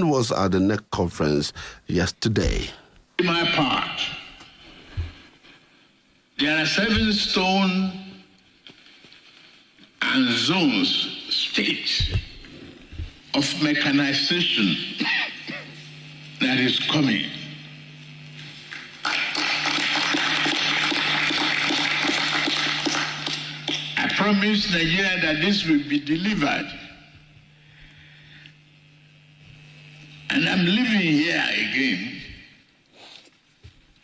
Was at the NEC conference yesterday. In my part, there are 7 stone and zones, states of mechanization that is coming. I promised Nigeria that this will be delivered. And I'm living here again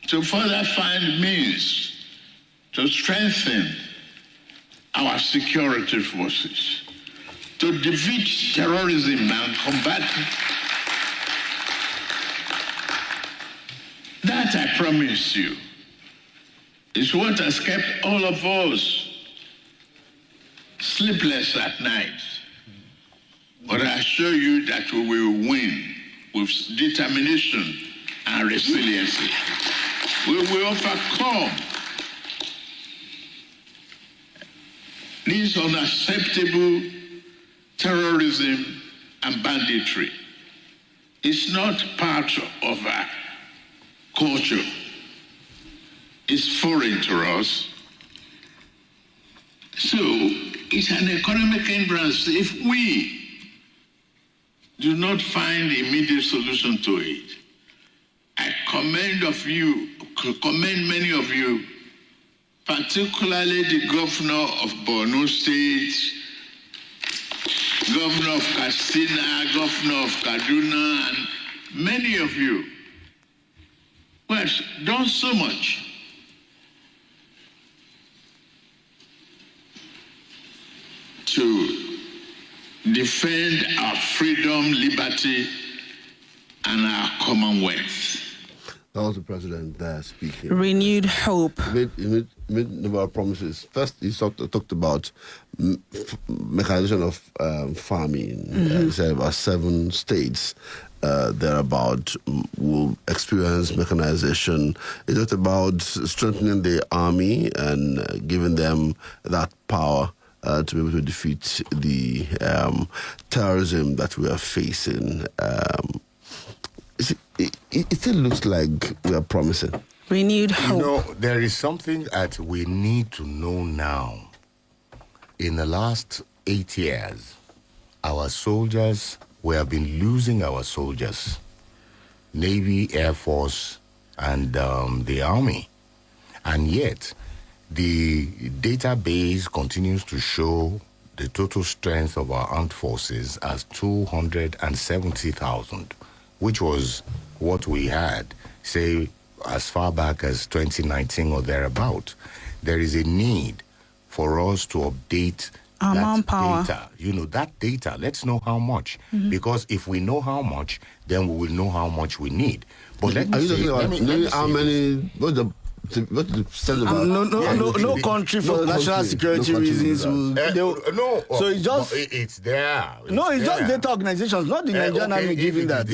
to further find means to strengthen our security forces, to defeat terrorism and combat it. That I promise you is what has kept all of us sleepless at night. But I assure you that we will win with determination and resiliency. We will overcome this unacceptable terrorism and banditry. It's not part of our culture. It's foreign to us. So it's an economic hindrance. If we do not find immediate solution to it, I commend many of you, particularly the governor of Borno State, governor of Katsina, governor of Kaduna, and many of you who have done so much to defend our freedom, liberty, and our commonwealth. That was the president there speaking. Renewed hope. He made a number of promises. First, he talked about mechanization of farming. He said about 7 states thereabout will experience mechanization. He talked about strengthening the army and giving them that power to be able to defeat the terrorism that we are facing. It still looks like we are promising. Renewed hope. You know, there is something that we need to know now. In the last 8 years, our soldiers, we have been losing our soldiers. Navy, Air Force, and the Army. And yet, the database continues to show the total strength of our armed forces as 270,000, which was what we had, say, as far back as 2019 or thereabout. There is a need for us to update our that manpower data. You know, that data, let's know how much. Because if we know how much, then we will know how much we need. But let me say, how many? What's the about? No country for national security reasons. So it's just it's there. It's just data organizations, not the Nigerian Army giving that.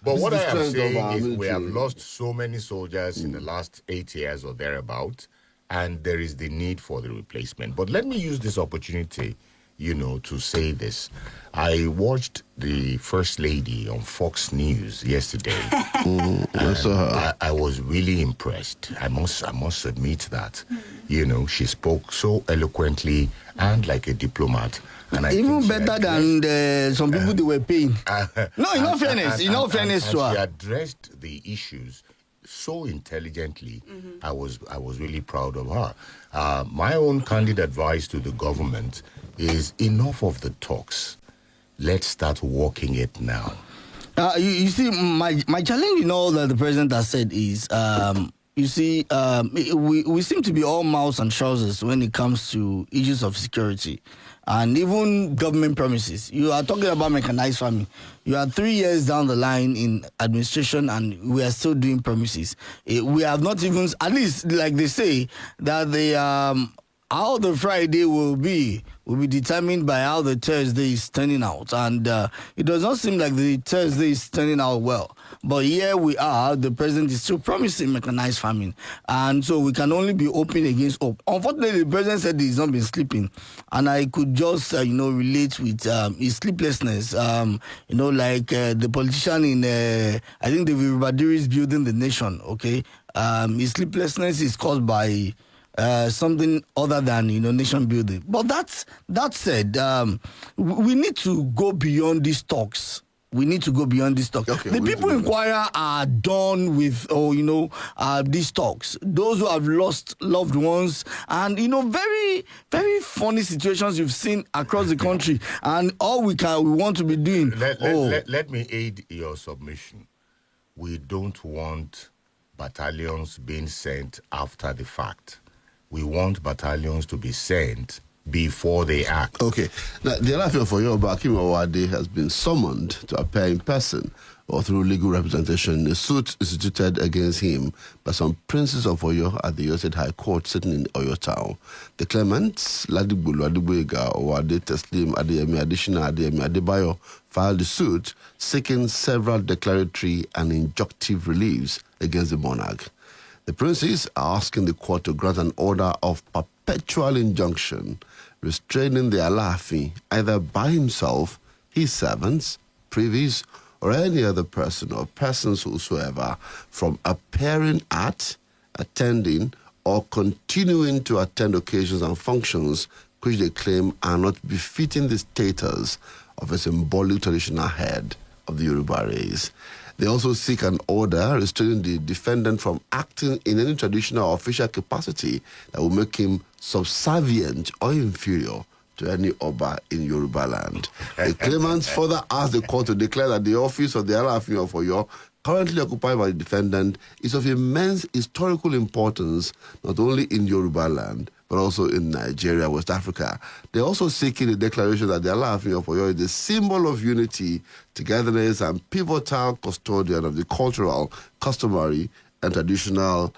But what I am saying is we have lost so many soldiers in the last 8 years or thereabout, and there is the need for the replacement. But let me use this opportunity, to say this. I watched the First Lady on Fox News yesterday. I was really impressed. I must admit that. She spoke so eloquently and like a diplomat. And even better than some people they were paying. In all fairness, she addressed the issues so intelligently. I was really proud of her. My own candid advice to the government is enough of the talks. Let's start working it now. You see, my challenge in all that the president has said is, we seem to be all mouths and trousers when it comes to issues of security and even government promises. You are talking about mechanized farming. You are 3 years down the line in administration and we are still doing promises. We have not even, at least like they say, that the how the Friday will be determined by how the Thursday is turning out. And it does not seem like the Thursday is turning out well. But here we are, the president is still promising mechanized farming. And so we can only be hoping against hope. Unfortunately, the president said he's not been sleeping. And I could just, relate with his sleeplessness. Like the politician in, I think the Ribadiri is building the nation, okay? His sleeplessness is caused by something other than nation building. But that said, we need to go beyond these talks. We need to go beyond these talks. Okay, the people in Kwara are done with, these talks. Those who have lost loved ones, and very, very funny situations you've seen across the country. And all we want to be doing. Let me aid your submission. We don't want battalions being sent after the fact. We want battalions to be sent before they act. Okay. Now, the Alaafin of Oyo, Akim Awade, has been summoned to appear in person or through legal representation in a suit instituted against him by some princes of Oyo at the Oyo State High Court sitting in Oyo Town. The claimants, Ladigbulu Adegboyega, Owade Teslim, Adeyemi Adeshina, Adeyemi Adebayo, filed the suit seeking several declaratory and injunctive reliefs against the monarch. The princes are asking the court to grant an order of perpetual injunction restraining the Alaafin either by himself, his servants, privies, or any other person or persons whosoever from appearing at, attending, or continuing to attend occasions and functions which they claim are not befitting the status of a symbolic traditional head of the Yoruba race. They also seek an order restraining the defendant from acting in any traditional or official capacity that will make him subservient or inferior to any Oba in Yoruba land. The claimants further asked the court to declare that the office of the Alaafin of Oyo, currently occupied by the defendant, is of immense historical importance not only in Yoruba land, but also in Nigeria, West Africa. They're also seeking a declaration that the Alaafin of Oyo is the symbol of unity, togetherness, and pivotal custodian of the cultural, customary, and traditional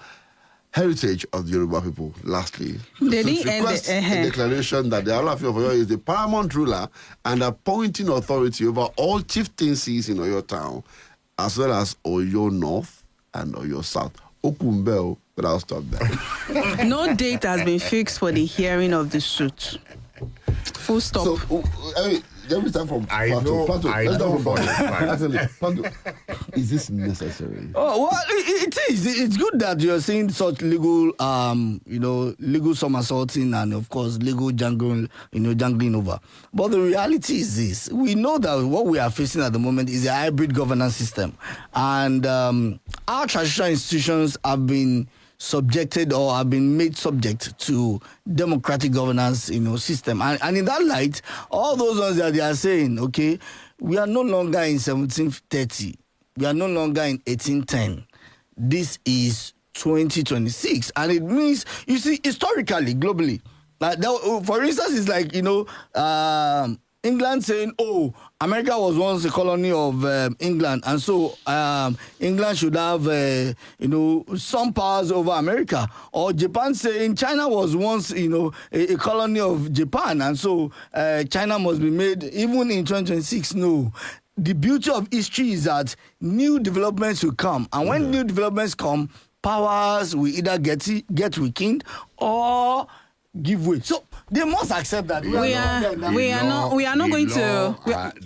heritage of the Yoruba people. Lastly, request a declaration that the Alaafin of Oyo is the paramount ruler and appointing authority over all chieftaincies in Oyo Town, as well as Oyo North and Oyo South. Okumbeo, but I'll stop there. No date has been fixed for the hearing of the suit. Full stop. So, let me start from Plato. Is this necessary? Oh, well, it is. It's good that you're seeing such legal, legal somersaulting and, of course, legal jangling over. But the reality is this. We know that what we are facing at the moment is a hybrid governance system. And our traditional institutions have been subjected or have been made subject to democratic governance, system. And in that light, all those ones that they are saying, okay, we are no longer in 1730. We are no longer in 1810. This is 2026. And it means, you see, historically, globally, for instance, it's like, England saying, oh, America was once a colony of England, and so England should have, some powers over America. Or Japan saying China was once, a colony of Japan, and so China must be made, even in 2026, no. The beauty of history is that new developments will come, and when new developments come, powers will either get weakened or give way. So they must accept that we are not going to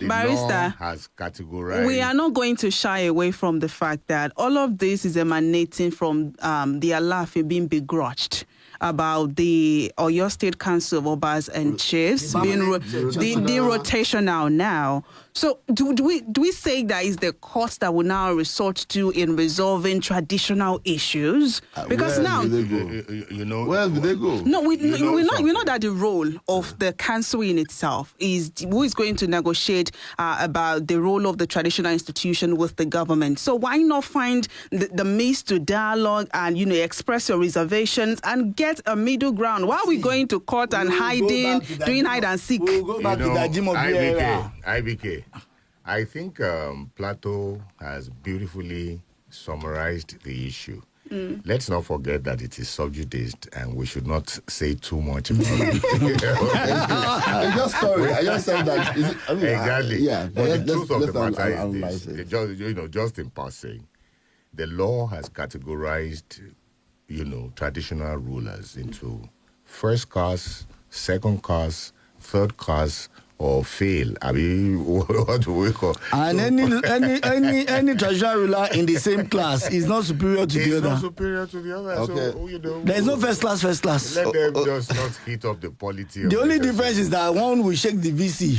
barrister has categorized. We are not going to shy away from the fact that all of this is emanating from the Alaafin being begrudged about the Oyo State Council of Obas and Chiefs being rotational now. So do we say that is the cost that we now resort to in resolving traditional issues? Because now, where do they go? No, we know that the role of the council in itself is who is going to negotiate about the role of the traditional institution with the government. So why not find the means to dialogue and express your reservations and get a middle ground? Why are we going to court and hiding, doing hide and seek? We'll go back to that Jim of IBK. I think Plato has beautifully summarized the issue. Let's not forget that it is subjudiced, and we should not say too much about it. I just said that. Exactly. Yeah, but the truth of the matter is this: just in passing, the law has categorized, traditional rulers into first class, second class, third class, or fail. I mean, what do we call? And any traditional ruler in the same class is not superior to the other. Not superior to the other. Okay. So there is no first class. Let them just not hit up the polity. The only difference is that one will shake the VC.